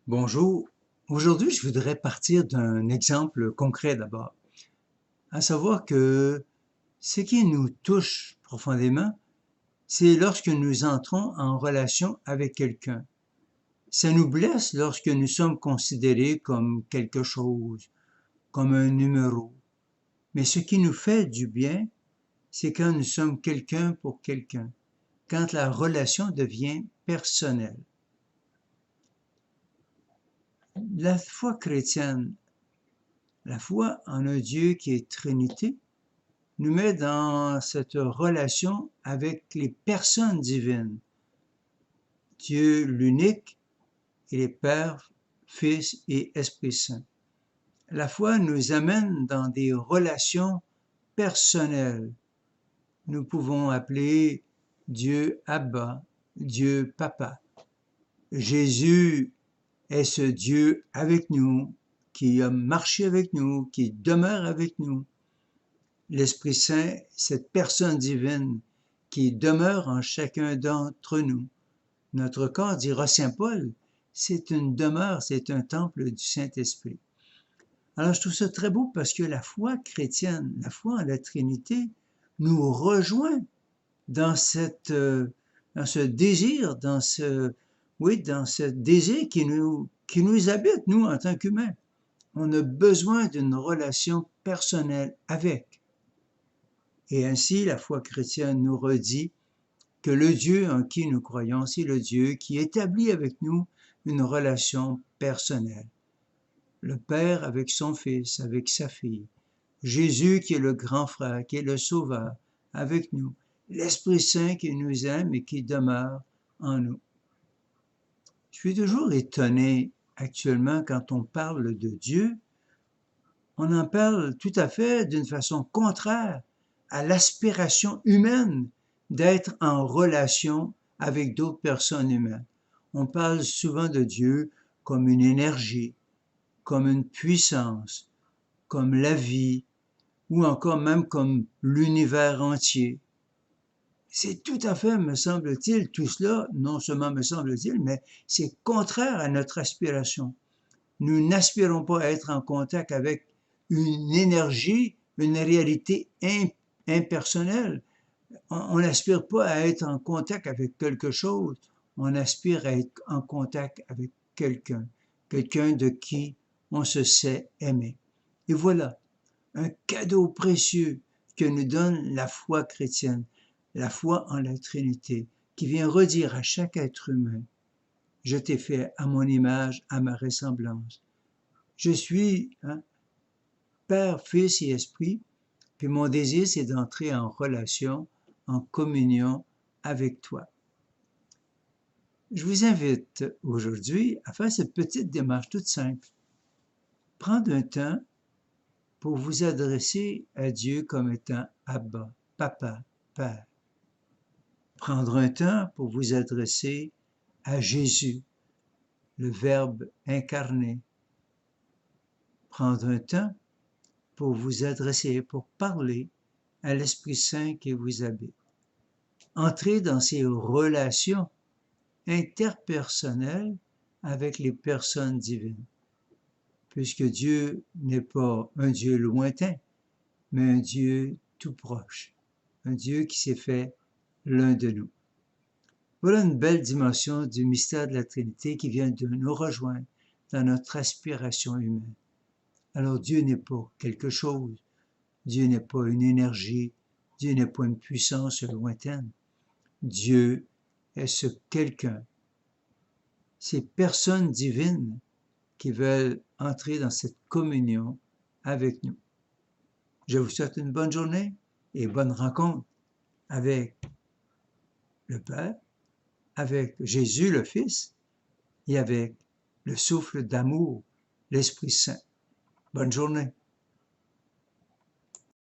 Bonjour. Aujourd'hui, je voudrais partir d'un exemple concret d'abord, à savoir que ce qui nous touche profondément, c'est lorsque nous entrons en relation avec quelqu'un. Ça nous blesse lorsque nous sommes considérés comme quelque chose, comme un numéro. Mais ce qui nous fait du bien, c'est quand nous sommes quelqu'un pour quelqu'un, quand la relation devient personnelle. La foi chrétienne, la foi en un Dieu qui est Trinité, nous met dans cette relation avec les personnes divines, Dieu l'unique et les Pères, Fils et Esprit Saint. La foi nous amène dans des relations personnelles. Nous pouvons appeler Dieu Abba, Dieu Papa. Jésus est ce Dieu avec nous, qui a marché avec nous, qui demeure avec nous. L'Esprit Saint, cette personne divine qui demeure en chacun d'entre nous. Notre corps, dira saint Paul, c'est une demeure, c'est un temple du Saint-Esprit. Alors je trouve ça très beau parce que la foi chrétienne, la foi en la Trinité, nous rejoint dans dans ce désir, dans ce désir qui nous habite, nous, en tant qu'humains. On a besoin d'une relation personnelle avec. Et ainsi, la foi chrétienne nous redit que le Dieu en qui nous croyons, c'est le Dieu qui établit avec nous une relation personnelle. Le Père avec son Fils, avec sa fille. Jésus qui est le grand frère, qui est le Sauveur, avec nous. L'Esprit Saint qui nous aime et qui demeure en nous. Je suis toujours étonné actuellement quand on parle de Dieu, on en parle tout à fait d'une façon contraire à l'aspiration humaine d'être en relation avec d'autres personnes humaines. On parle souvent de Dieu comme une énergie, comme une puissance, comme la vie, ou encore même comme l'univers entier. C'est tout à fait, me semble-t-il, tout cela, non seulement me semble-t-il, mais c'est contraire à notre aspiration. Nous n'aspirons pas à être en contact avec une énergie, une réalité impersonnelle. On n'aspire pas à être en contact avec quelque chose, on aspire à être en contact avec quelqu'un, quelqu'un de qui on se sait aimé. Et voilà, un cadeau précieux que nous donne la foi chrétienne, la foi en la Trinité, qui vient redire à chaque être humain, je t'ai fait à mon image, à ma ressemblance. Je suis Père, Fils et Esprit, puis mon désir, c'est d'entrer en relation, en communion avec toi. Je vous invite aujourd'hui à faire cette petite démarche toute simple. Prendre un temps pour vous adresser à Dieu comme étant Abba, Papa, Père. Prendre un temps pour vous adresser à Jésus, le Verbe incarné. Prendre un temps pour vous adresser, pour parler à l'Esprit Saint qui vous habite. Entrez dans ces relations interpersonnelles avec les personnes divines, puisque Dieu n'est pas un Dieu lointain, mais un Dieu tout proche, un Dieu qui s'est fait l'un de nous. Voilà une belle dimension du mystère de la Trinité qui vient de nous rejoindre dans notre aspiration humaine. Alors Dieu n'est pas quelque chose, Dieu n'est pas une énergie, Dieu n'est pas une puissance lointaine. Dieu est ce quelqu'un, ces personnes divines qui veulent entrer dans cette communion avec nous. Je vous souhaite une bonne journée et bonne rencontre avec le Père, avec Jésus le Fils et avec le souffle d'amour, l'Esprit Saint. Bonne journée.